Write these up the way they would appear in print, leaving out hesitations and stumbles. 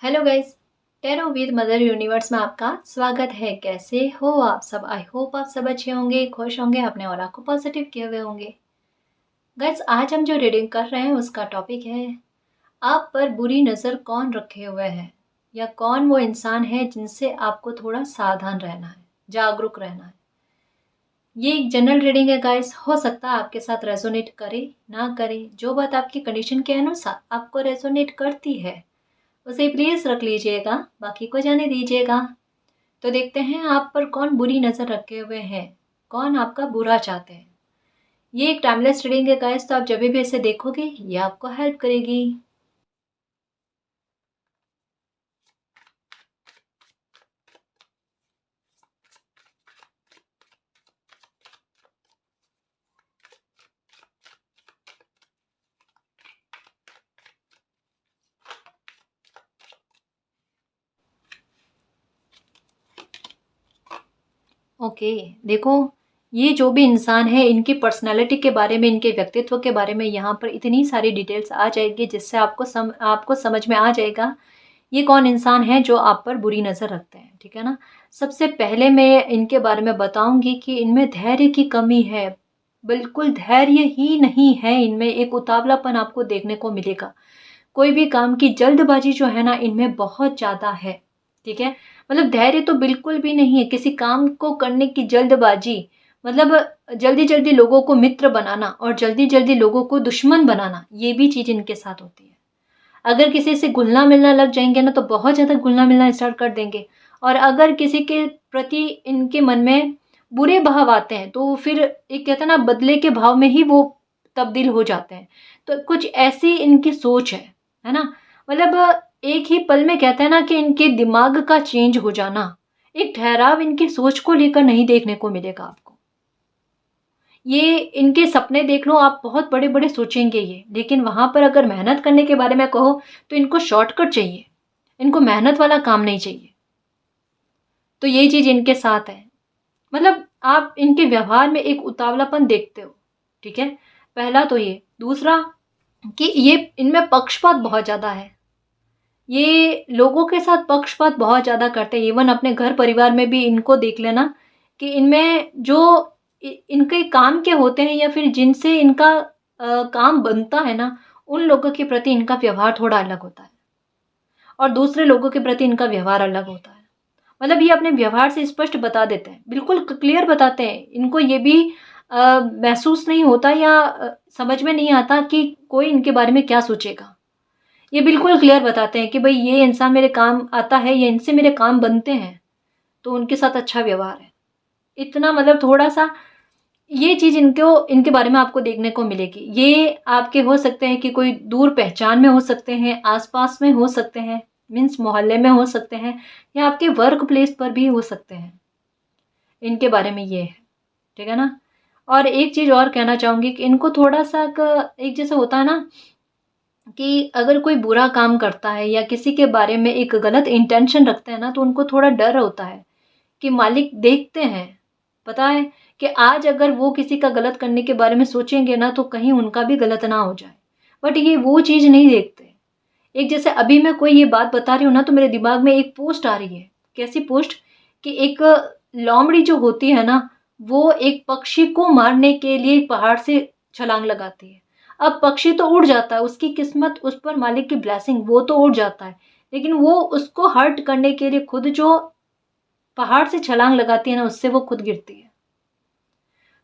Hello guys. Tarot with mother universe में आपका स्वागत है। कैसे हो आप सब? आई होप आप सब अच्छे होंगे, खुश होंगे, अपने ऑरा को पॉजिटिव किए हुए होंगे। गाइस, आज हम जो रीडिंग कर रहे हैं उसका टॉपिक है, आप पर बुरी नज़र कौन रखे हुए है, या कौन वो इंसान है जिनसे आपको थोड़ा सावधान रहना है, जागरूक रहना है। ये एक जनरल रीडिंग है गाइस, हो सकता है आपके साथ रेजोनेट करे ना करे। जो बात आपकी कंडीशन के अनुसार आपको रेजोनेट करती है उसे प्लीज रख लीजिएगा, बाकी को जाने दीजिएगा। तो देखते हैं आप पर कौन बुरी नज़र रखे हुए हैं, कौन आपका बुरा चाहते हैं। ये एक टाइमलेस रीडिंग है गाइस, तो आप जब भी इसे देखोगे ये आपको हेल्प करेगी। ओके, देखो, ये जो भी इंसान है इनकी पर्सनालिटी के बारे में, इनके व्यक्तित्व के बारे में यहाँ पर इतनी सारी डिटेल्स आ जाएगी जिससे आपको समझ में आ जाएगा ये कौन इंसान है जो आप पर बुरी नज़र रखते हैं। ठीक है ना। सबसे पहले मैं इनके बारे में बताऊंगी कि इनमें धैर्य की कमी है। बिल्कुल धैर्य ही नहीं है इनमें, एक उतावलापन आपको देखने को मिलेगा। कोई भी काम की जल्दबाजी जो है ना इनमें बहुत ज़्यादा है। ठीक है। मतलब धैर्य तो बिल्कुल भी नहीं है, किसी काम को करने की जल्दबाजी, मतलब जल्दी जल्दी लोगों को मित्र बनाना और जल्दी जल्दी लोगों को दुश्मन बनाना, ये भी चीज़ इनके साथ होती है। अगर किसी से घुलना मिलना लग जाएंगे ना तो बहुत ज़्यादा घुलना मिलना स्टार्ट कर देंगे। और अगर किसी के प्रति इनके मन में बुरे भाव आते हैं तो फिर एक कहते हैं ना, बदले के भाव में ही वो तब्दील हो जाते हैं। तो कुछ ऐसी इनकी सोच है ना। मतलब एक ही पल में कहते हैं ना कि इनके दिमाग का चेंज हो जाना, एक ठहराव इनकी सोच को लेकर नहीं देखने को मिलेगा आपको। ये इनके सपने देख लो आप, बहुत बड़े बड़े सोचेंगे ये, लेकिन वहां पर अगर मेहनत करने के बारे में कहो तो इनको शॉर्टकट चाहिए, इनको मेहनत वाला काम नहीं चाहिए। तो ये चीज इनके साथ है। मतलब आप इनके व्यवहार में एक उतावलापन देखते हो। ठीक है। पहला तो ये। दूसरा कि ये इनमें पक्षपात बहुत ज्यादा है। ये लोगों के साथ पक्षपात बहुत ज्यादा करते हैं। इवन अपने घर परिवार में भी इनको देख लेना कि इनमें जो इनके काम के होते हैं या फिर जिनसे इनका काम बनता है ना, उन लोगों के प्रति इनका व्यवहार थोड़ा अलग होता है और दूसरे लोगों के प्रति इनका व्यवहार अलग होता है। मतलब ये अपने व्यवहार से स्पष्ट बता देते हैं, बिल्कुल क्लियर बताते हैं। इनको ये भी महसूस नहीं होता या समझ में नहीं आता कि कोई इनके बारे में क्या सोचेगा। ये बिल्कुल क्लियर बताते हैं कि भाई ये इंसान मेरे काम आता है, ये इनसे मेरे काम बनते हैं, तो उनके साथ अच्छा व्यवहार है। इतना मतलब थोड़ा सा ये चीज़ इनको इनके बारे में आपको देखने को मिलेगी। ये आपके हो सकते हैं कि कोई दूर पहचान में हो सकते हैं, आसपास में हो सकते हैं, मीन्स मोहल्ले में हो सकते हैं, या आपके वर्क प्लेस पर भी हो सकते हैं। इनके बारे में ये है। ठीक है ना। और एक चीज़ और कहना चाहूँगी कि इनको थोड़ा सा एक जैसे होता है ना कि अगर कोई बुरा काम करता है या किसी के बारे में एक गलत इंटेंशन रखते हैं ना, तो उनको थोड़ा डर होता है कि मालिक देखते हैं। पता है कि आज अगर वो किसी का गलत करने के बारे में सोचेंगे ना तो कहीं उनका भी गलत ना हो जाए। बट ये वो चीज़ नहीं देखते। एक जैसे अभी मैं कोई ये बात बता रही हूँ ना तो मेरे दिमाग में एक पोस्ट आ रही है। कैसी पोस्ट? कि एक लोमड़ी जो होती है ना, वो एक पक्षी को मारने के लिए एक पहाड़ से छलांग लगाती है। अब पक्षी तो उड़ जाता है, उसकी किस्मत, उस पर मालिक की ब्लेसिंग, वो तो उड़ जाता है, लेकिन वो उसको हर्ट करने के लिए खुद जो पहाड़ से छलांग लगाती है ना, उससे वो खुद गिरती है।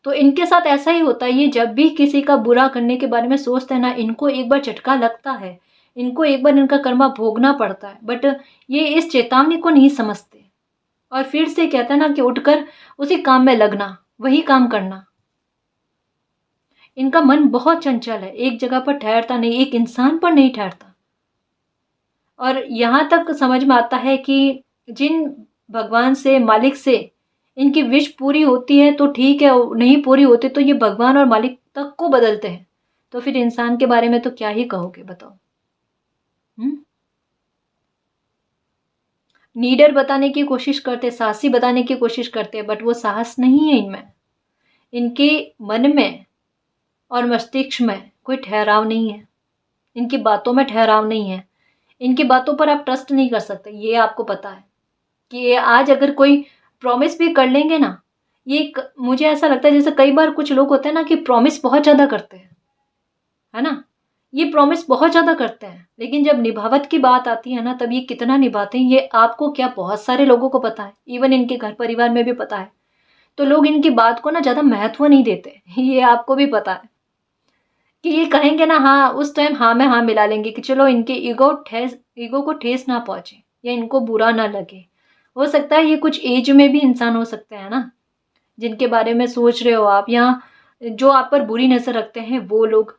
तो इनके साथ ऐसा ही होता है। ये जब भी किसी का बुरा करने के बारे में सोचते हैं ना, इनको एक बार झटका लगता है, इनको एक बार इनका कर्मा भोगना पड़ता है, बट ये इस चेतावनी को नहीं समझते और फिर से कहते हैं ना कि उठकर उसी काम में लगना, वही काम करना। इनका मन बहुत चंचल है, एक जगह पर ठहरता नहीं, एक इंसान पर नहीं ठहरता। और यहाँ तक समझ में आता है कि जिन भगवान से, मालिक से इनकी विश पूरी होती है तो ठीक है, नहीं पूरी होती तो ये भगवान और मालिक तक को बदलते हैं। तो फिर इंसान के बारे में तो क्या ही कहोगे, बताओ। हम्म। नीडर बताने की कोशिश करते, साहसी बताने की कोशिश करते हैं, बट वो साहस नहीं है इनमें। इनके मन में और मस्तिष्क में कोई ठहराव नहीं है, इनकी बातों में ठहराव नहीं है। इनकी बातों पर आप ट्रस्ट नहीं कर सकते, ये आपको पता है कि ये आज अगर कोई प्रॉमिस भी कर लेंगे ना, मुझे ऐसा लगता है जैसे कई बार कुछ लोग होते हैं ना कि प्रॉमिस बहुत ज़्यादा करते हैं, है ना? ये प्रॉमिस बहुत ज़्यादा करते हैं, लेकिन जब निभावत की बात आती है ना, तब ये कितना निभाते हैं ये आपको क्या, बहुत सारे लोगों को पता है, इवन इनके घर परिवार में भी पता है। तो लोग इनकी बात को ना ज़्यादा महत्व नहीं देते, ये आपको भी पता है कि ये कहेंगे ना हाँ, उस टाइम हाँ में हाँ मिला लेंगे कि चलो इनके ईगो को ठेस ना पहुँचे या इनको बुरा ना लगे। हो सकता है ये कुछ एज में भी इंसान हो सकते हैं ना, जिनके बारे में सोच रहे हो आप, या जो आप पर बुरी नज़र रखते हैं वो लोग।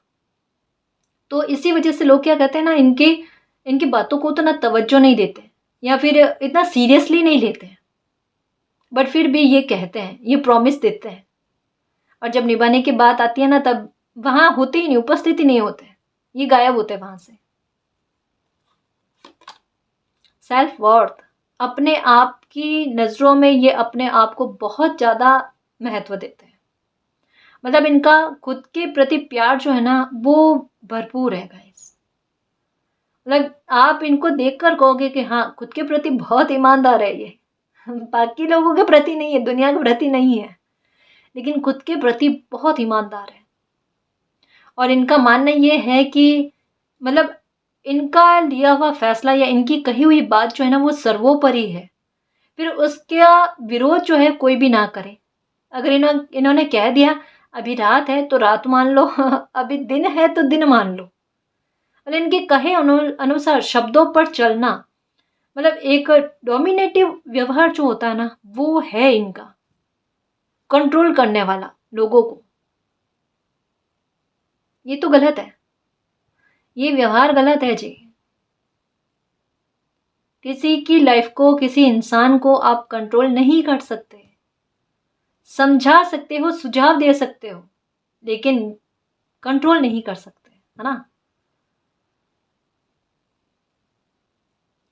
तो इसी वजह से लोग क्या कहते हैं ना, इनके इनकी बातों को तो ना तवज्जो नहीं देते या फिर इतना सीरियसली नहीं लेते हैं, बट फिर भी ये कहते हैं, ये प्रॉमिस देते हैं, और जब निभाने की बात आती है ना, तब वहां होते ही नहीं, उपस्थित ही नहीं होते, ये गायब होते हैं वहां से। सेल्फ वर्थ, अपने आप की नज़रों में ये अपने आप को बहुत ज़्यादा महत्व देते हैं। मतलब इनका खुद के प्रति प्यार जो है ना, वो भरपूर है गाइस। मतलब आप इनको देखकर कहोगे कि हाँ, खुद के प्रति बहुत ईमानदार है ये। बाकी लोगों के प्रति नहीं है, दुनिया के प्रति नहीं है, लेकिन खुद के प्रति बहुत ईमानदार है। और इनका मानना ये है कि मतलब इनका लिया हुआ फैसला या इनकी कही हुई बात जो है ना, वो सर्वोपरि है। फिर उसका विरोध जो है कोई भी ना करे। अगर इन्होंने कह दिया अभी रात है तो रात मान लो, अभी दिन है तो दिन मान लो, मतलब इनके कहे अनुसार शब्दों पर चलना, मतलब एक डोमिनेटिव व्यवहार जो होता है ना, वो है इनका, कंट्रोल करने वाला लोगों को। ये तो गलत है, ये व्यवहार गलत है जी। किसी की लाइफ को, किसी इंसान को आप कंट्रोल नहीं कर सकते। समझा सकते हो, सुझाव दे सकते हो, लेकिन कंट्रोल नहीं कर सकते, है ना?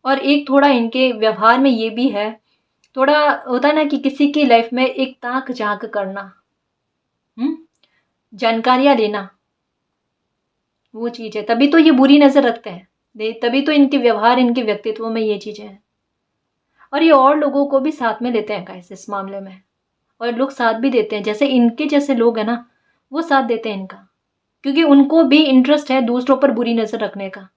और एक थोड़ा इनके व्यवहार में ये भी है, थोड़ा होता है ना कि किसी की लाइफ में एक ताक झांक करना, जानकारियां लेना, वो चीज़ है। तभी तो ये बुरी नज़र रखते हैं, तभी तो इनके व्यवहार, इनके व्यक्तित्व में ये चीज़ें हैं। और ये और लोगों को भी साथ में लेते हैं गाइस इस मामले में, और लोग साथ भी देते हैं, जैसे इनके जैसे लोग हैं ना, वो साथ देते हैं इनका, क्योंकि उनको भी इंटरेस्ट है दूसरों पर बुरी नज़र रखने का,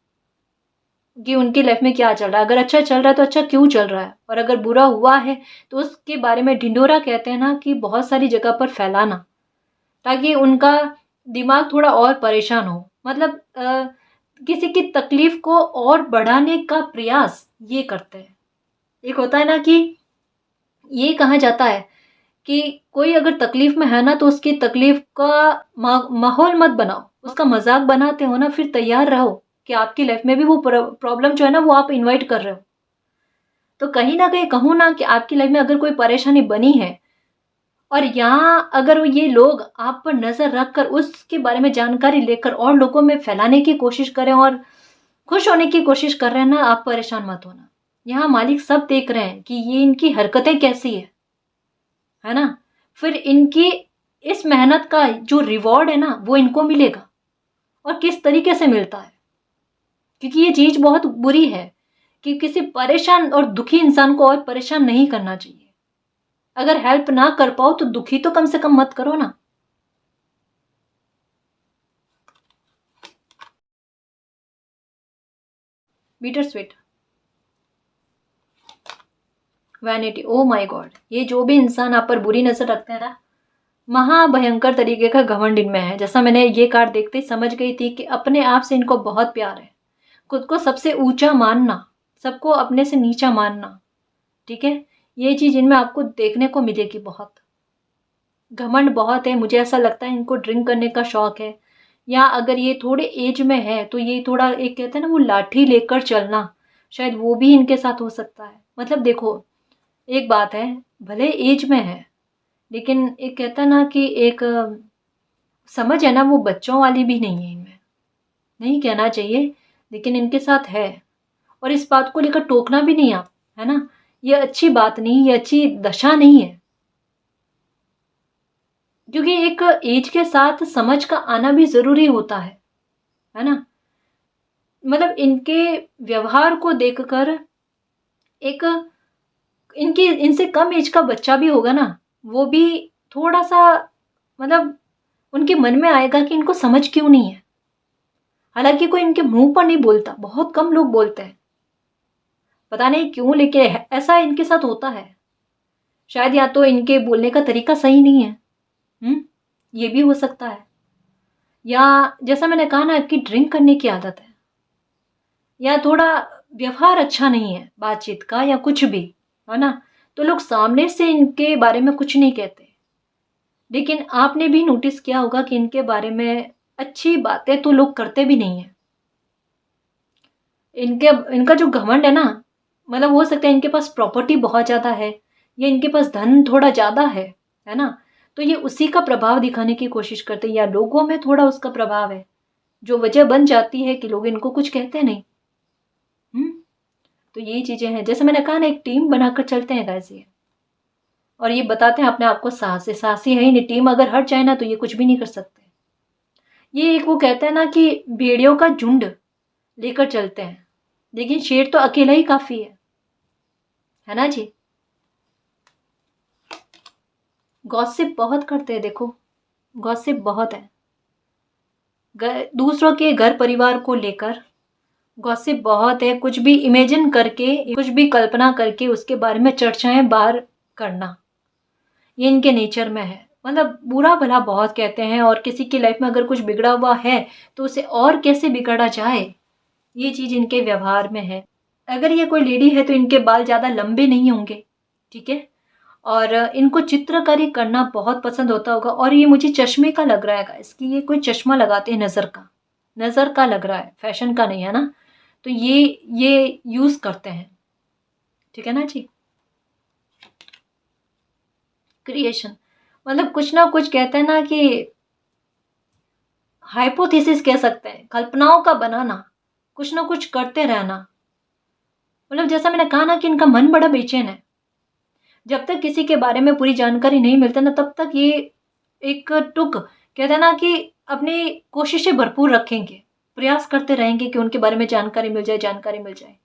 कि उनकी लाइफ में क्या चल रहा है। अगर अच्छा चल रहा है तो अच्छा क्यों चल रहा है, और अगर बुरा हुआ है तो उसके बारे में ढिंढोरा कहते हैं ना, कि बहुत सारी जगह पर फैलाना, ताकि उनका दिमाग थोड़ा और परेशान हो। मतलब किसी की तकलीफ को और बढ़ाने का प्रयास ये करते हैं। एक होता है ना कि ये कहा जाता है कि कोई अगर तकलीफ में है ना, तो उसकी तकलीफ का माहौल मत बनाओ, उसका मजाक बनाते हो ना, फिर तैयार रहो कि आपकी लाइफ में भी वो प्रॉब्लम जो है ना, वो आप इनवाइट कर रहे हो। तो कहीं ना कहीं कहूँ ना कि आपकी लाइफ में अगर कोई परेशानी बनी है, और यहाँ अगर ये लोग आप पर नजर रखकर उसके बारे में जानकारी लेकर और लोगों में फैलाने की कोशिश करें और खुश होने की कोशिश कर रहे हैं ना, आप परेशान मत होना। यहाँ मालिक सब देख रहे हैं कि ये इनकी हरकतें कैसी है ना? फिर इनकी इस मेहनत का जो रिवॉर्ड है ना, वो इनको मिलेगा, और किस तरीके से मिलता है, क्योंकि ये चीज बहुत बुरी है कि किसी परेशान और दुखी इंसान को और परेशान नहीं करना चाहिए। अगर हेल्प ना कर पाओ तो दुखी तो कम से कम मत करो ना। Bitter sweet, vanity, oh my God, ये जो भी इंसान आप पर बुरी नजर रखते हैं ना, महाभयंकर तरीके का घमंड इनमें है। जैसा मैंने ये कार्ड देखते ही समझ गई थी कि अपने आप से इनको बहुत प्यार है, खुद को सबसे ऊंचा मानना, सबको अपने से नीचा मानना, ठीक है? ये चीज इनमें आपको देखने को मिलेगी बहुत। घमंड बहुत है, मुझे ऐसा लगता है इनको ड्रिंक करने का शौक है, या अगर ये थोड़े एज में है तो ये थोड़ा, एक कहते हैं ना वो लाठी लेकर चलना, शायद वो भी इनके साथ हो सकता है। मतलब देखो, एक बात है, भले एज में है, लेकिन एक कहता है ना कि एक समझ है ना, वो बच्चों वाली भी नहीं है इनमें, नहीं कहना चाहिए, लेकिन इनके साथ है। और इस बात को लेकर टोकना भी नहीं आप, है ना? ये अच्छी बात नहीं, ये अच्छी दशा नहीं है, क्योंकि एक एज के साथ समझ का आना भी जरूरी होता है ना? मतलब इनके व्यवहार को देखकर एक इनकी इनसे कम एज का बच्चा भी होगा ना, वो भी थोड़ा सा मतलब उनके मन में आएगा कि इनको समझ क्यों नहीं है। हालांकि कोई इनके मुंह पर नहीं बोलता, बहुत कम लोग बोलते हैं, पता नहीं क्यों, लेकिन ऐसा इनके साथ होता है। शायद या तो इनके बोलने का तरीका सही नहीं है, ये भी हो सकता है। या जैसा मैंने कहा ना कि ड्रिंक करने की आदत है, या थोड़ा व्यवहार अच्छा नहीं है बातचीत का, या कुछ भी है ना, तो लोग सामने से इनके बारे में कुछ नहीं कहते, लेकिन आपने भी नोटिस किया होगा कि इनके बारे में अच्छी बातें तो लोग करते भी नहीं है। इनके इनका जो घमंड है ना, मतलब हो सकता है इनके पास प्रॉपर्टी बहुत ज़्यादा है, या इनके पास धन थोड़ा ज़्यादा है ना, तो ये उसी का प्रभाव दिखाने की कोशिश करते हैं, या लोगों में थोड़ा उसका प्रभाव है, जो वजह बन जाती है कि लोग इनको कुछ कहते नहीं। तो यही चीज़ें हैं, जैसे मैंने कहा ना, एक टीम बनाकर चलते हैं गाइस ये, और ये बताते हैं अपने आप को साहसी, साहसी है ही नहीं। टीम अगर हट जाए ना तो ये कुछ भी नहीं कर सकते। ये एक वो कहते हैं ना कि भेड़ियों का झुंड लेकर चलते हैं, लेकिन शेर तो अकेला ही काफी है ना जी। गॉसिप बहुत करते हैं, देखो गॉसिप बहुत है, दूसरों के घर परिवार को लेकर गॉसिप बहुत है। कुछ भी इमेजिन करके, कुछ भी कल्पना करके उसके बारे में चर्चाएं बाहर करना, ये इनके नेचर में है। मतलब बुरा भला बहुत कहते हैं, और किसी की लाइफ में अगर कुछ बिगड़ा हुआ है तो उसे और कैसे बिगड़ा जाए, ये चीज़ इनके व्यवहार में है। अगर ये कोई लेडी है तो इनके बाल ज़्यादा लंबे नहीं होंगे, ठीक है, और इनको चित्रकारी करना बहुत पसंद होता होगा। और ये मुझे चश्मे का लग रहा है गाइस, कि ये कोई चश्मा लगाते हैं, नज़र का लग रहा है, फैशन का नहीं है ना, तो ये यूज़ करते हैं, ठीक है ना जी। क्रिएशन मतलब कुछ ना कुछ कहते हैं ना कि हाइपोथेसिस कह सकते हैं, कल्पनाओं का बनाना, कुछ ना कुछ करते रहना। मतलब जैसा मैंने कहा ना कि इनका मन बड़ा बेचैन है, जब तक किसी के बारे में पूरी जानकारी नहीं मिलती ना, तब तक ये एक टुक कहते हैं ना कि अपनी कोशिशें भरपूर रखेंगे, प्रयास करते रहेंगे कि उनके बारे में जानकारी मिल जाए, जानकारी मिल जाए।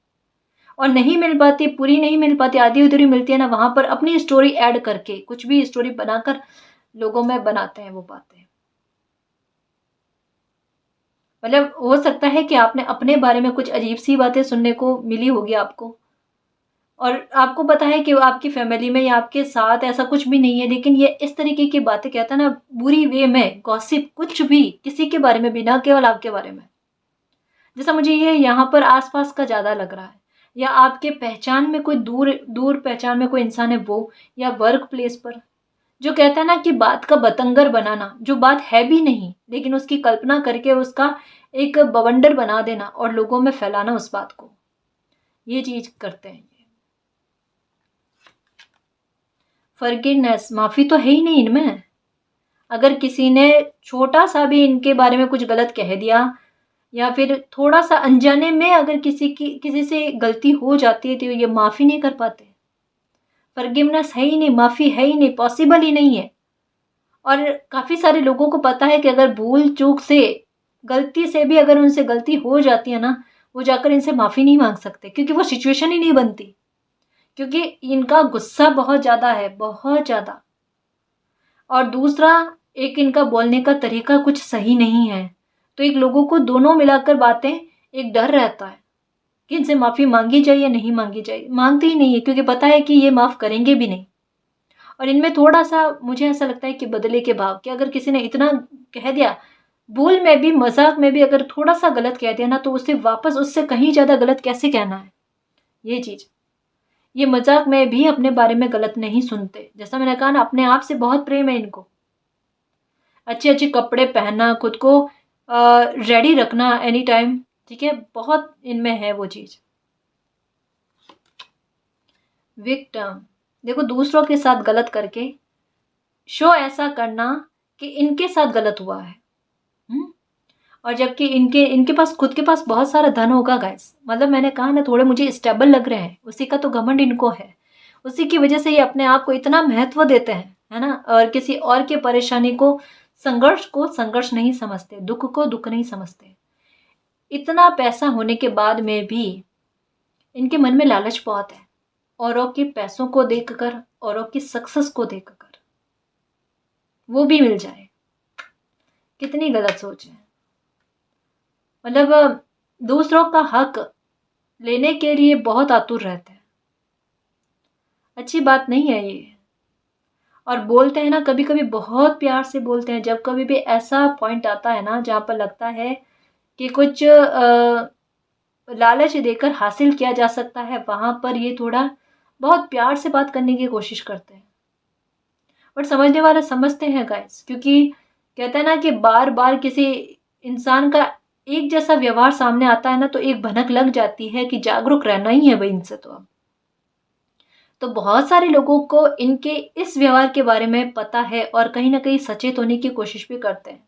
और नहीं मिल पाती, पूरी नहीं मिल पाती, आधी अधूरी मिलती है ना, वहां पर अपनी स्टोरी ऐड करके, कुछ भी स्टोरी बनाकर लोगों में बनाते हैं वो बातें। मतलब हो सकता है कि आपने अपने बारे में कुछ अजीब सी बातें सुनने को मिली होगी आपको, और आपको पता है कि आपकी फैमिली में या आपके साथ ऐसा कुछ भी नहीं है, लेकिन ये इस तरीके की बातें कहता है ना, बुरी वे में, गॉसिप, कुछ भी किसी के बारे में भी, ना केवल आपके बारे में। जैसा मुझे ये यहाँ पर आसपास का ज़्यादा लग रहा है, या आपके पहचान में कोई दूर दूर पहचान में कोई इंसान है वो, या वर्क प्लेस पर, जो कहता है ना कि बात का बतंगर बनाना, जो बात है भी नहीं लेकिन उसकी कल्पना करके उसका एक बवंडर बना देना और लोगों में फैलाना उस बात को, ये चीज करते हैं। फॉरगिवनेस, माफी तो है ही नहीं इनमें। अगर किसी ने छोटा सा भी इनके बारे में कुछ गलत कह दिया, या फिर थोड़ा सा अनजाने में अगर किसी से गलती हो जाती है, तो ये माफी नहीं कर पाते। फॉरगिवनेस है ही नहीं, माफी है ही नहीं, पॉसिबल ही नहीं है। और काफी सारे लोगों को पता है कि अगर भूल चूक से, गलती से भी अगर उनसे गलती हो जाती है ना, वो जाकर इनसे माफी नहीं मांग सकते, क्योंकि वो सिचुएशन ही नहीं बनती, क्योंकि इनका गुस्सा बहुत ज्यादा है, बहुत ज्यादा। और दूसरा, एक इनका बोलने का तरीका कुछ सही नहीं है, तो एक लोगों को दोनों मिलाकर बातें, एक डर रहता है कि इनसे माफी मांगी जाए या नहीं मांगी जाए, मांगते ही नहीं है, क्योंकि पता है कि ये माफ करेंगे भी नहीं। और इनमें थोड़ा सा मुझे ऐसा लगता है कि बदले के भाव, कि अगर किसी ने इतना कह दिया, भूल में भी, मजाक में भी अगर थोड़ा सा गलत कह दिया ना, तो उसे वापस उससे कहीं ज्यादा गलत कैसे कहना है, ये चीज। ये मजाक में भी अपने बारे में गलत नहीं सुनते, जैसा मैंने कहा ना, अपने आप से बहुत प्रेम है इनको। अच्छे अच्छे कपड़े पहनना, खुद को रेडी रखना एनी टाइम, ठीक है, बहुत इनमें है वो चीज। विक्टिम, देखो दूसरों के साथ गलत करके शो ऐसा करना कि इनके साथ गलत हुआ है। और जबकि इनके इनके पास, खुद के पास बहुत सारा धन होगा गाइस, मतलब मैंने कहा ना, थोड़े मुझे स्टेबल लग रहे हैं, उसी का तो घमंड इनको है, उसी की वजह से ये अपने आप को इतना महत्व देते हैं, है ना, और किसी और के परेशानी को, संघर्ष नहीं समझते, दुख को दुख नहीं समझते। इतना पैसा होने के बाद में भी इनके मन में लालच बहुत है, औरों के पैसों को देखकर, औरों की सक्सेस को देखकर वो भी मिल जाए। कितनी गलत सोच है। मतलब दूसरों का हक लेने के लिए बहुत आतुर रहते हैं। अच्छी बात नहीं है ये। और बोलते हैं ना, कभी कभी बहुत प्यार से बोलते हैं। जब कभी भी ऐसा पॉइंट आता है ना जहाँ पर लगता है कि कुछ लालच देकर हासिल किया जा सकता है, वहाँ पर ये थोड़ा बहुत प्यार से बात करने की कोशिश करते हैं। बट समझने वाले समझते हैं गाइस, क्योंकि कहते हैं ना कि बार बार किसी इंसान का एक जैसा व्यवहार सामने आता है ना, तो एक भनक लग जाती है कि जागरूक रहना ही है भाई इनसे। तो अब तो बहुत सारे लोगों को इनके इस व्यवहार के बारे में पता है और कहीं ना कहीं सचेत होने की कोशिश भी करते हैं,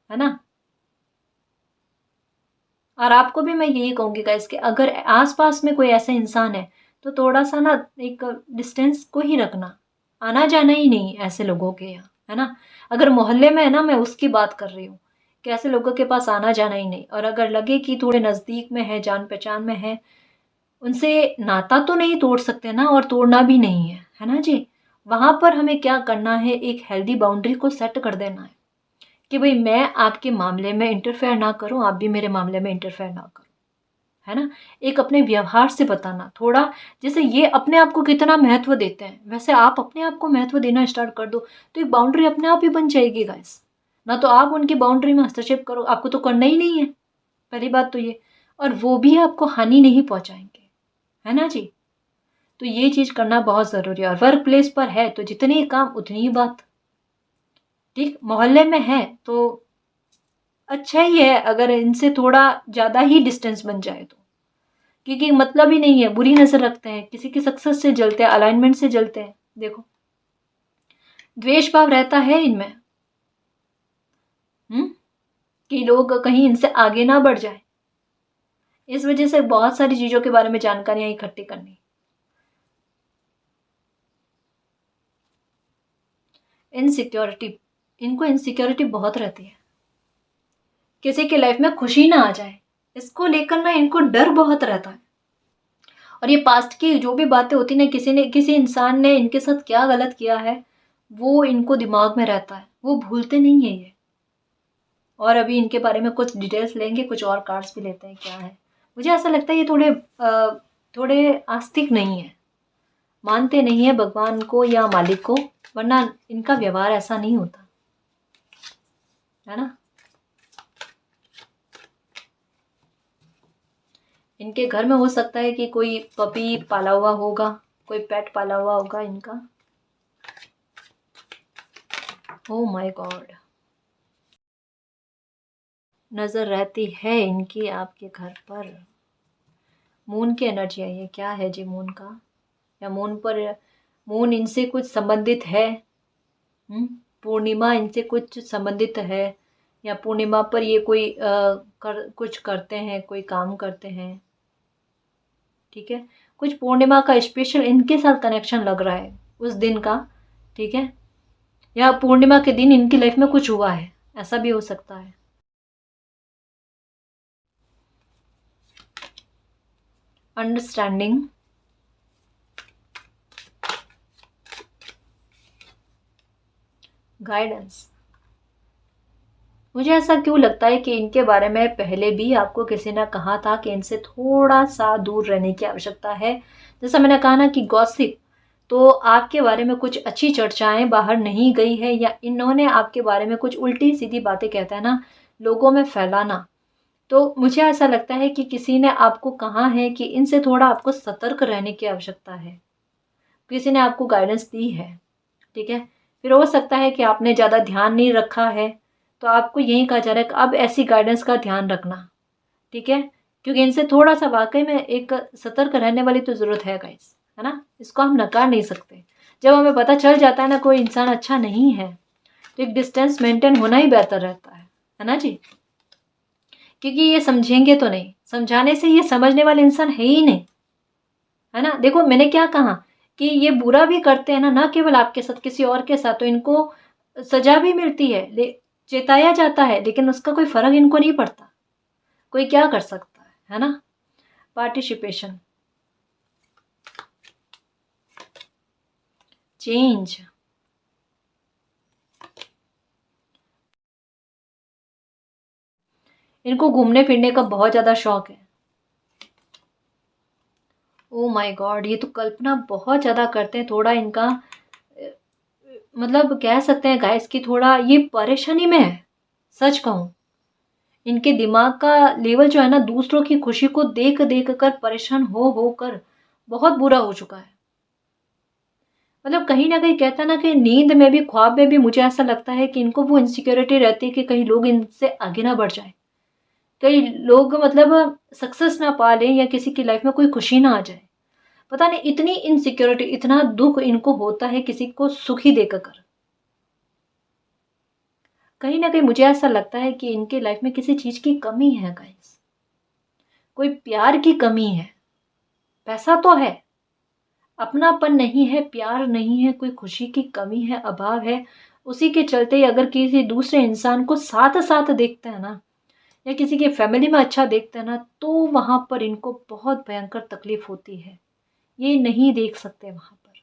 है ना। और आपको भी मैं यही कहूंगी गाइस कि अगर आसपास में कोई ऐसा इंसान है तो थोड़ा सा ना एक डिस्टेंस को ही रखना, आना जाना ही नहीं ऐसे लोगों के यहाँ, है ना। अगर मोहल्ले में है ना, मैं उसकी बात कर रही हूँ कि ऐसे लोगों के पास आना जाना ही नहीं। और अगर लगे कि थोड़े नज़दीक में है, जान पहचान में है, उनसे नाता तो नहीं तोड़ सकते ना, और तोड़ना भी नहीं है ना जी। वहां पर हमें क्या करना है, एक हेल्दी बाउंड्री को सेट कर देना है कि भाई मैं आपके मामले में इंटरफेयर ना करूं, आप भी मेरे मामले में इंटरफेयर ना करो, है ना। एक अपने व्यवहार से बताना थोड़ा, जैसे ये अपने आप को कितना महत्व देते हैं वैसे आप अपने आप को महत्व देना स्टार्ट कर दो, तो एक बाउंड्री अपने आप ही बन जाएगी गाइस। ना तो आप उनकी बाउंड्री में हस्तक्षेप करो, आपको तो करना ही नहीं है, पहली बात तो ये। और वो भी आपको हानि नहीं पहुंचाएंगे, है ना जी। तो ये चीज करना बहुत जरूरी है। और वर्क प्लेस पर है तो जितनी काम उतनी ही बात, ठीक। मोहल्ले में है तो अच्छा ही है अगर इनसे थोड़ा ज्यादा ही डिस्टेंस बन जाए तो, क्योंकि मतलब ही नहीं है, बुरी नजर रखते हैं, किसी की सक्सेस से जलते हैं, अलाइनमेंट से जलते हैं। देखो द्वेष भाव रहता है इनमें, कि लोग कहीं इनसे आगे ना बढ़ जाए। इस वजह से बहुत सारी चीजों के बारे में जानकारियां इकट्ठी करनी। इनसिक्योरिटी, इनको इनसिक्योरिटी बहुत रहती है, किसी की लाइफ में खुशी ना आ जाए इसको लेकर ना इनको डर बहुत रहता है। और ये पास्ट की जो भी बातें होती ना, किसी इंसान ने इनके साथ क्या गलत किया है वो इनको दिमाग में रहता है, वो भूलते नहीं है ये। और अभी इनके बारे में कुछ डिटेल्स लेंगे, कुछ और कार्ड्स भी लेते हैं क्या है। मुझे ऐसा लगता है ये थोड़े आस्तिक नहीं है, मानते नहीं है भगवान को या मालिक को, वरना इनका व्यवहार ऐसा नहीं होता, है ना। इनके घर में हो सकता है कि कोई पपी पाला हुआ होगा, कोई पेट पाला हुआ होगा इनका। ओह माय गॉड, नजर रहती है इनकी आपके घर पर। मून की एनर्जी है ये, क्या है जी मून का, या मून पर, मून इनसे कुछ संबंधित है। पूर्णिमा इनसे कुछ संबंधित है, या पूर्णिमा पर ये कोई कुछ करते हैं, कोई काम करते हैं, ठीक है। कुछ पूर्णिमा का स्पेशल इनके साथ कनेक्शन लग रहा है उस दिन का, ठीक है। या पूर्णिमा के दिन इनकी लाइफ में कुछ हुआ है, ऐसा भी हो सकता है। Understanding, guidance. मुझे ऐसा क्यों लगता है कि इनके बारे में पहले भी आपको किसी ने कहा था कि इनसे थोड़ा सा दूर रहने की आवश्यकता है। जैसा मैंने कहा ना कि गॉसिप, तो आपके बारे में कुछ अच्छी चर्चाएं बाहर नहीं गई है, या इन्होंने आपके बारे में कुछ उल्टी सीधी बातें, कहते हैं ना, लोगों में फैलाना। तो मुझे ऐसा लगता है कि किसी ने आपको कहा है कि इनसे थोड़ा आपको सतर्क रहने की आवश्यकता है, किसी ने आपको गाइडेंस दी है, ठीक है। फिर हो सकता है कि आपने ज़्यादा ध्यान नहीं रखा है, तो आपको यही कहा जा रहा है कि अब ऐसी गाइडेंस का ध्यान रखना, ठीक है। क्योंकि इनसे थोड़ा सा वाकई में एक सतर्क रहने वाली तो ज़रूरत है गाइस, है ना। इसको हम नकार नहीं सकते। जब हमें पता चल जाता है ना कोई इंसान अच्छा नहीं है, तो एक डिस्टेंस मेंटेन होना ही बेहतर रहता है ना जी। क्योंकि ये समझेंगे तो नहीं, समझाने से ये समझने वाले इंसान है ही नहीं, है ना। देखो मैंने क्या कहा कि ये बुरा भी करते हैं ना, ना केवल आपके साथ, किसी और के साथ, तो इनको सजा भी मिलती है, चेताया जाता है, लेकिन उसका कोई फर्क इनको नहीं पड़ता। कोई क्या कर सकता है ना। पार्टिसिपेशन, चेंज, इनको घूमने फिरने का बहुत ज़्यादा शौक है। ओ माय गॉड, ये तो कल्पना बहुत ज़्यादा करते हैं। थोड़ा इनका मतलब कह सकते हैं गाइस कि थोड़ा ये परेशानी में है। सच कहूँ, इनके दिमाग का लेवल जो है ना, दूसरों की खुशी को देख देख कर परेशान हो कर बहुत बुरा हो चुका है। मतलब कहीं ना कहीं कहता ना कि नींद में भी, ख्वाब में भी मुझे ऐसा लगता है कि इनको वो इनसिक्योरिटी रहती है कि कहीं लोग इनसे आगे ना बढ़ जाए, कई लोग मतलब सक्सेस ना पा लें, या किसी की लाइफ में कोई खुशी ना आ जाए। पता नहीं इतनी इनसिक्योरिटी, इतना दुख इनको होता है किसी को सुखी देकर। कहीं ना कहीं मुझे ऐसा लगता है कि इनके लाइफ में किसी चीज की कमी है गाइस। कोई प्यार की कमी है। पैसा तो है, अपनापन नहीं है, प्यार नहीं है, कोई खुशी की कमी है, अभाव है। उसी के चलते अगर किसी दूसरे इंसान को साथ साथ देखते हैं ना, या किसी के फैमिली में अच्छा देखते हैं ना, तो वहां पर इनको बहुत भयंकर तकलीफ होती है। ये नहीं देख सकते वहां पर।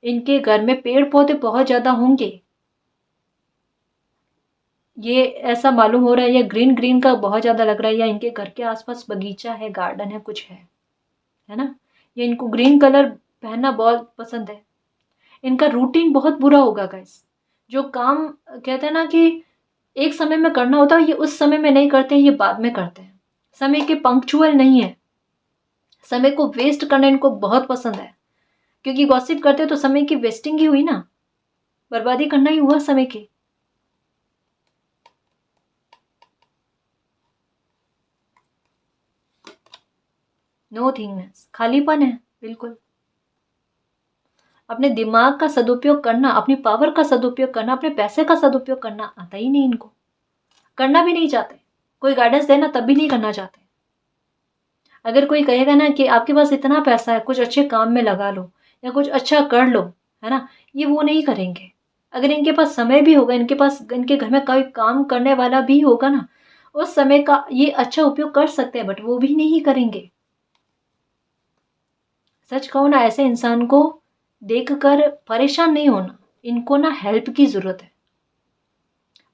इनके घर में पेड़ पौधे बहुत ज्यादा होंगे, ये ऐसा मालूम हो रहा है, या ग्रीन ग्रीन का बहुत ज्यादा लग रहा है, या इनके घर के आसपास बगीचा है, गार्डन है, कुछ है ना। ये इनको ग्रीन कलर पहनना बहुत पसंद है। इनका रूटीन बहुत बुरा होगा गाइस। जो काम कहते हैं ना कि एक समय में करना होता है, ये उस समय में नहीं करते हैं, ये बाद में करते हैं। समय के पंक्चुअल नहीं है। समय को वेस्ट करना इनको बहुत पसंद है, क्योंकि गॉसिप करते तो समय की वेस्टिंग ही हुई ना, बर्बादी करना ही हुआ समय की। नो थिंगनेस, खालीपन है बिल्कुल। अपने दिमाग का सदुपयोग करना, अपनी पावर का सदुपयोग करना, अपने पैसे का सदुपयोग करना आता ही नहीं इनको। करना भी नहीं चाहते। कोई गाइडेंस देना तब भी नहीं करना चाहते। अगर कोई कहेगा ना कि आपके पास इतना पैसा है, कुछ अच्छे काम में लगा लो या कुछ अच्छा कर लो, है ना, ये वो नहीं करेंगे। अगर इनके पास समय भी होगा, इनके पास इनके घर में कोई काम करने वाला भी होगा ना, उस समय का ये अच्छा उपयोग कर सकते हैं, बट वो भी नहीं करेंगे। सच कहूँ ना, ऐसे इंसान को देखकर परेशान नहीं होना। इनको ना हेल्प की जरूरत है।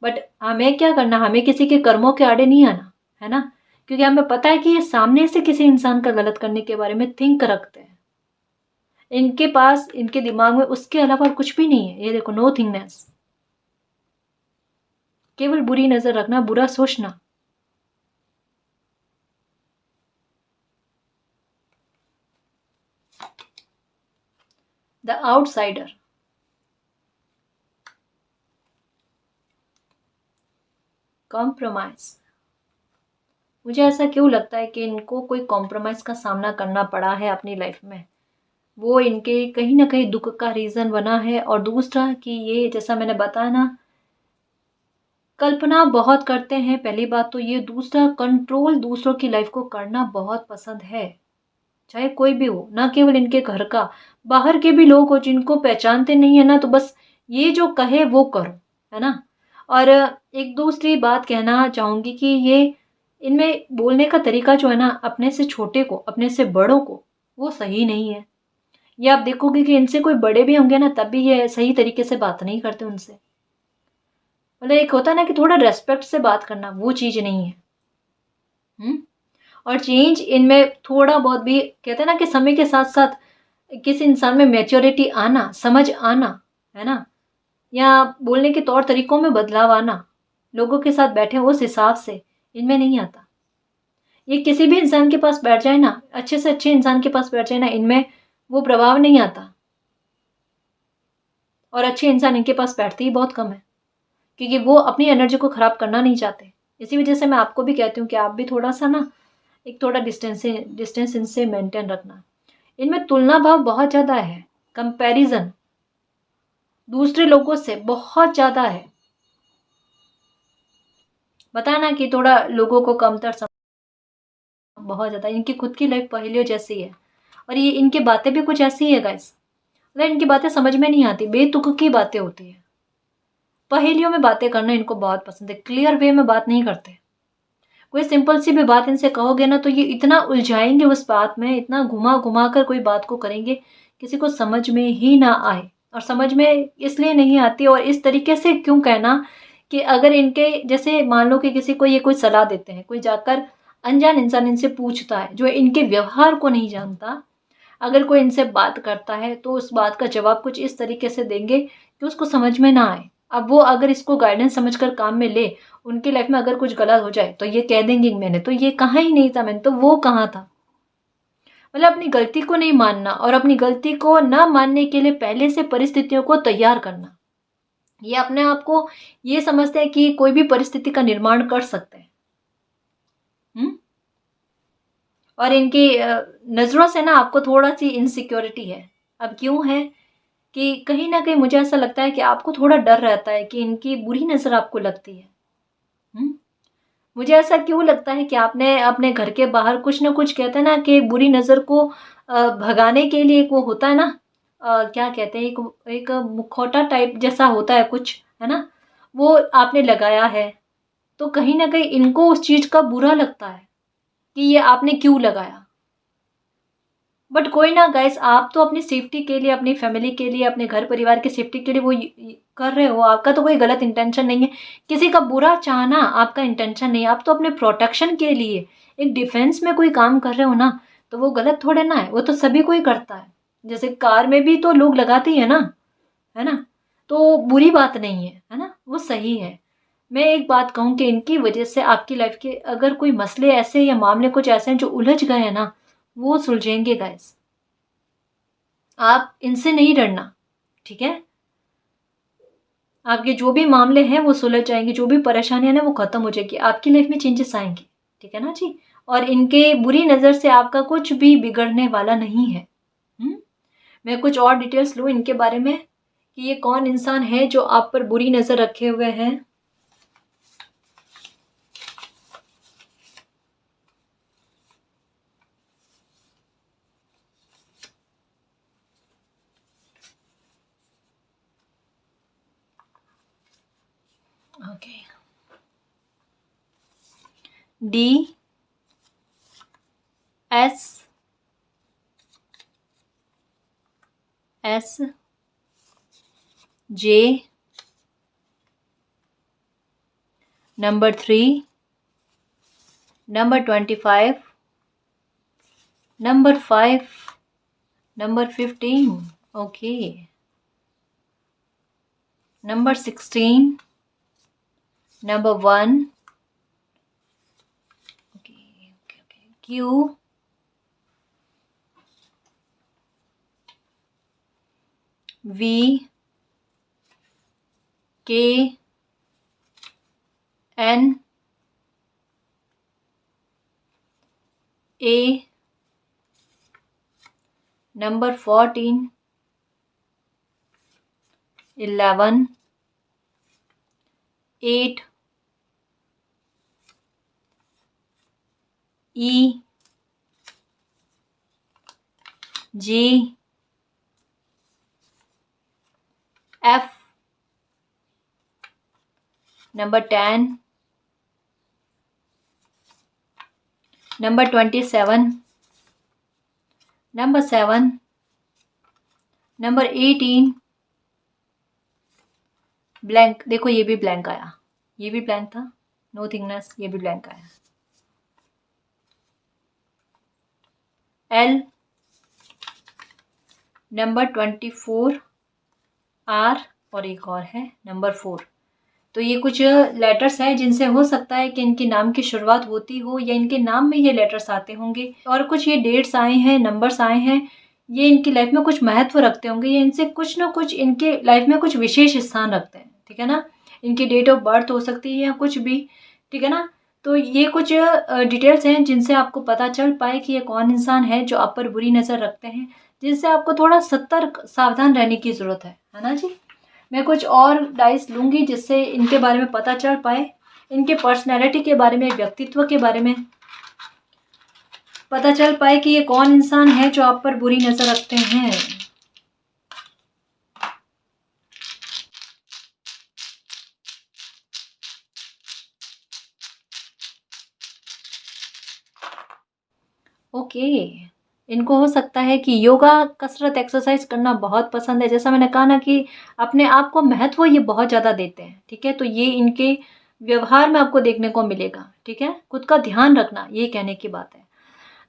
बट हमें क्या करना, हमें किसी के कर्मों के आड़े नहीं आना, है ना। क्योंकि हमें पता है कि ये सामने से किसी इंसान का गलत करने के बारे में थिंक रखते हैं। इनके पास, इनके दिमाग में उसके अलावा कुछ भी नहीं है। ये देखो, नो थिंगनेस, केवल बुरी नजर रखना, बुरा सोचना। The outsider, compromise. मुझे ऐसा क्यों लगता है कि इनको कोई कॉम्प्रोमाइज का सामना करना पड़ा है अपनी लाइफ में। वो इनके कहीं ना कहीं दुख का रीजन बना है। और दूसरा कि ये, जैसा मैंने बताया ना, कल्पना बहुत करते हैं, पहली बात तो ये। दूसरा, कंट्रोल दूसरों की लाइफ को करना बहुत पसंद है। चाहे कोई भी हो, ना केवल इनके घर का, बाहर के भी लोग हो जिनको पहचानते नहीं है ना, तो बस ये जो कहे वो करो, है ना। और एक दूसरी बात कहना चाहूंगी कि ये, इनमें बोलने का तरीका जो है ना, अपने से छोटे को, अपने से बड़ों को, वो सही नहीं है। ये आप देखोगे कि इनसे कोई बड़े भी होंगे ना, तब भी ये सही तरीके से बात नहीं करते उनसे। मतलब एक होता है ना कि थोड़ा रेस्पेक्ट से बात करना, वो चीज नहीं है। हम्म। और चेंज इनमें थोड़ा बहुत भी, कहते हैं ना कि समय के साथ साथ किसी इंसान में मैच्योरिटी आना, समझ आना, है ना, या बोलने के तौर तरीकों में बदलाव आना, लोगों के साथ बैठे उस हिसाब से, इनमें नहीं आता। ये किसी भी इंसान के पास बैठ जाए ना, अच्छे से अच्छे इंसान के पास बैठ जाए ना, इनमें वो प्रभाव नहीं आता। और अच्छे इंसान इनके पास बैठते ही बहुत कम है, क्योंकि वो अपनी एनर्जी को खराब करना नहीं चाहते। इसी वजह से मैं आपको भी कहती हूँ कि आप भी थोड़ा सा ना, एक थोड़ा डिस्टेंस इनसे मेंटेन रखना। इनमें तुलना भाव बहुत ज़्यादा है, कंपैरिजन दूसरे लोगों से बहुत ज़्यादा है। बताना कि थोड़ा लोगों को कमतर बहुत ज़्यादा। इनकी खुद की लाइफ पहेलियों जैसी है। और ये इनकी बातें भी कुछ ऐसी है गाइस, मतलब इनकी बातें समझ में नहीं आती, बेतुक की बातें होती है। पहेलियों में बातें करना इनको बहुत पसंद है, क्लियर वे में बात नहीं करते। कोई सिंपल सी भी बात इनसे कहोगे ना तो ये इतना उलझाएंगे उस बात में, इतना घुमा घुमा कर कोई बात को करेंगे किसी को समझ में ही ना आए। और समझ में इसलिए नहीं आती, और इस तरीके से क्यों कहना कि अगर इनके जैसे मान लो कि किसी को ये कोई सलाह देते हैं, कोई जाकर अनजान इंसान इनसे पूछता है जो इनके व्यवहार को नहीं जानता, अगर कोई इनसे बात करता है तो उस बात का जवाब कुछ इस तरीके से देंगे कि उसको समझ में ना आए। अब वो अगर इसको गाइडेंस समझकर काम में ले, उनकी लाइफ में अगर कुछ गलत हो जाए तो ये कह देंगे कि मैंने तो ये कहा ही नहीं था, मैंने तो वो कहा था। मतलब अपनी गलती को नहीं मानना, और अपनी गलती को ना मानने के लिए पहले से परिस्थितियों को तैयार करना। ये अपने आप को ये समझते हैं कि कोई भी परिस्थिति का निर्माण कर सकते हैं। और इनकी नज़रों से ना आपको थोड़ा सी इनसिक्योरिटी है। अब क्यों है कि कहीं ना कहीं मुझे ऐसा लगता है कि आपको थोड़ा डर रहता है कि इनकी बुरी नज़र आपको लगती है। मुझे ऐसा क्यों लगता है कि आपने अपने घर के बाहर कुछ ना कुछ, कहते हैं ना कि बुरी नज़र को भगाने के लिए एक वो होता है ना, क्या कहते हैं, एक मुखौटा टाइप जैसा होता है कुछ, है ना, वो आपने लगाया है। तो कहीं ना कहीं इनको उस चीज़ का बुरा लगता है कि ये आपने क्यों लगाया। बट कोई ना गाइस, आप तो अपनी सेफ्टी के लिए, अपनी फैमिली के लिए, अपने घर परिवार की सेफ्टी के लिए वो कर रहे हो। आपका तो कोई गलत इंटेंशन नहीं है, किसी का बुरा चाहना आपका इंटेंशन नहीं है। आप तो अपने प्रोटेक्शन के लिए एक डिफेंस में कोई काम कर रहे हो ना, तो वो गलत थोड़े ना है, वो तो सभी कोई करता है। जैसे कार में भी तो लोग लगाते ही है ना, है ना, तो बुरी बात नहीं है ना, वो सही है। मैं एक बात कहूँ कि इनकी वजह से आपकी लाइफ के अगर कोई मसले ऐसे या मामले कुछ ऐसे हैं जो उलझ गए हैं ना, वो सुलझेंगे गाइस। आप इनसे नहीं डरना, ठीक है। आपके जो भी मामले हैं वो सुलझ जाएंगे, जो भी परेशानियां हैं ना वो खत्म हो जाएगी, आपकी लाइफ में चेंजेस आएंगे, ठीक है ना जी। और इनके बुरी नज़र से आपका कुछ भी बिगड़ने वाला नहीं है। मैं कुछ और डिटेल्स लूँ इनके बारे में कि ये कौन इंसान है जो आप पर बुरी नज़र रखे हुए हैं। Okay, D S S J number 3 number 25 number 5 number 15 okay number 16 number 1 okay okay okay Q V K N A number 14 11 8 E G F number 10 number 27 number 7 number 18 blank. देखो ये भी ब्लैंक आया, ये भी ब्लैंक था, no थिंगनेस, ये भी blank आया। एल नंबर 24 आर और एक और है नंबर 4। तो ये कुछ लेटर्स हैं जिनसे हो सकता है कि इनके नाम की शुरुआत होती हो या इनके नाम में ये लेटर्स आते होंगे, और कुछ ये डेट्स आए हैं, नंबर्स आए हैं, ये इनकी लाइफ में कुछ महत्व रखते होंगे, ये इनसे कुछ ना कुछ इनके लाइफ में कुछ विशेष स्थान रखते हैं, ठीक है ना। इनकी डेट ऑफ बर्थ हो सकती है या कुछ भी, ठीक है ना। तो ये कुछ डिटेल्स हैं जिनसे आपको पता चल पाए कि ये कौन इंसान है जो आप पर बुरी नज़र रखते हैं, जिनसे आपको थोड़ा सतर्क सावधान रहने की ज़रूरत है ना जी। मैं कुछ और डाइस लूँगी जिससे इनके बारे में पता चल पाए, इनके पर्सनैलिटी के बारे में, व्यक्तित्व के बारे में पता चल पाए कि ये कौन इंसान है जो आप पर बुरी नज़र रखते हैं। ओके, इनको हो सकता है कि योगा, कसरत, एक्सरसाइज करना बहुत पसंद है। जैसा मैंने कहा ना कि अपने आप को महत्व ये बहुत ज़्यादा देते हैं, ठीक है। तो ये इनके व्यवहार में आपको देखने को मिलेगा, ठीक है। खुद का ध्यान रखना, ये कहने की बात है।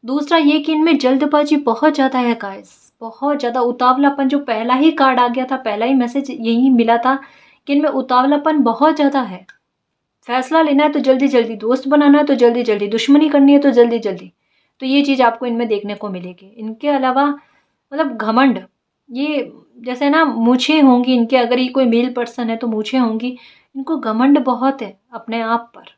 दूसरा ये कि इनमें जल्दबाजी बहुत ज़्यादा है गाइस, बहुत ज़्यादा उतावलापन। जो पहला ही कार्ड आ गया था, पहला ही मैसेज यही मिला था कि इनमें उतावलापन बहुत ज़्यादा है। फैसला लेना है तो जल्दी जल्दी, दोस्त बनाना है तो जल्दी जल्दी, दुश्मनी करनी है तो जल्दी जल्दी। तो ये चीज़ आपको इनमें देखने को मिलेगी। इनके अलावा मतलब घमंड, ये जैसे ना मूछें होंगी इनके, अगर ये कोई मेल पर्सन है तो मूछें होंगी। इनको घमंड बहुत है अपने आप पर।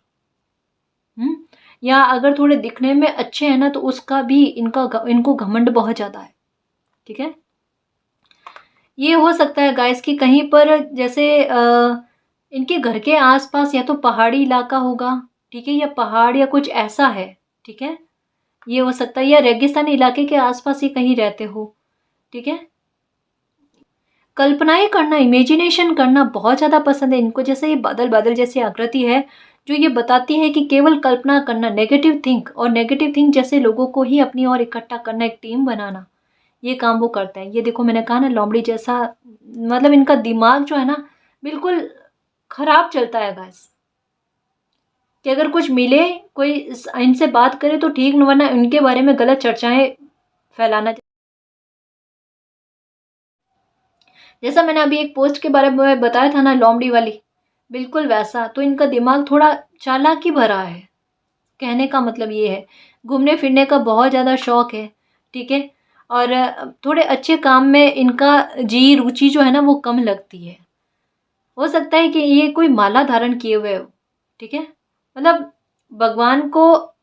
या अगर थोड़े दिखने में अच्छे हैं ना तो उसका भी इनको घमंड बहुत ज़्यादा है, ठीक है। ये हो सकता है गाइस कि कहीं पर जैसे इनके घर के आसपास या तो पहाड़ी इलाका होगा, ठीक है, या पहाड़ या कुछ ऐसा है, ठीक है। ये हो सकता है, या रेगिस्तानी इलाके के आसपास ही कहीं रहते हो, ठीक है। कल्पनाएं करना, इमेजिनेशन करना बहुत ज़्यादा पसंद है इनको। जैसे ये बादल बादल जैसी आकृति है जो ये बताती है कि केवल कल्पना करना, नेगेटिव थिंक, और नेगेटिव थिंक जैसे लोगों को ही अपनी ओर इकट्ठा करना, एक टीम बनाना, ये काम वो करते हैं। ये देखो मैंने कहा ना लोमड़ी जैसा, मतलब इनका दिमाग जो है ना बिल्कुल खराब चलता है गाइस, कि अगर कुछ मिले, कोई इनसे बात करे तो ठीक, वरना इनके बारे में गलत चर्चाएं फैलाना। जैसा मैंने अभी एक पोस्ट के बारे में बताया था ना लोमड़ी वाली, बिल्कुल वैसा। तो इनका दिमाग थोड़ा चालाकी भरा है, कहने का मतलब ये है। घूमने फिरने का बहुत ज़्यादा शौक है, ठीक है। और थोड़े अच्छे काम में इनका रुचि जो है ना वो कम लगती है। हो सकता है कि ये कोई माला धारण किए हुए हो, ठीक है। मतलब भगवान को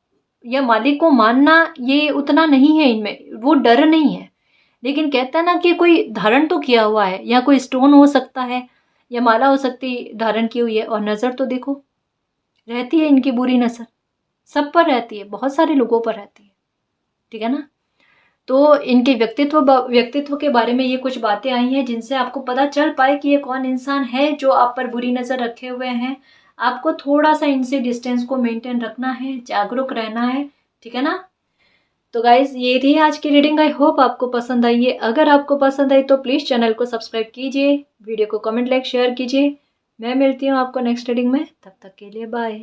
या मालिक को मानना ये उतना नहीं है इनमें, वो डर नहीं है। लेकिन कहता है ना कि कोई धारण तो किया हुआ है, या कोई स्टोन हो सकता है या माला हो सकती धारण की हुई है। और नज़र तो देखो, रहती है इनकी बुरी नज़र, सब पर रहती है, बहुत सारे लोगों पर रहती है, ठीक है ना। तो इनके व्यक्तित्व के बारे में ये कुछ बातें आई हैं जिनसे आपको पता चल पाए कि ये कौन इंसान है जो आप पर बुरी नज़र रखे हुए हैं। आपको थोड़ा सा इनसे डिस्टेंस को मेंटेन रखना है, जागरूक रहना है, ठीक है ना। तो गाइज ये थी आज की रीडिंग। आई होप आपको पसंद आई है। अगर आपको पसंद आई तो प्लीज़ चैनल को सब्सक्राइब कीजिए, वीडियो को कमेंट, लाइक, शेयर कीजिए। मैं मिलती हूँ आपको नेक्स्ट रीडिंग में, तब तक के लिए बाय।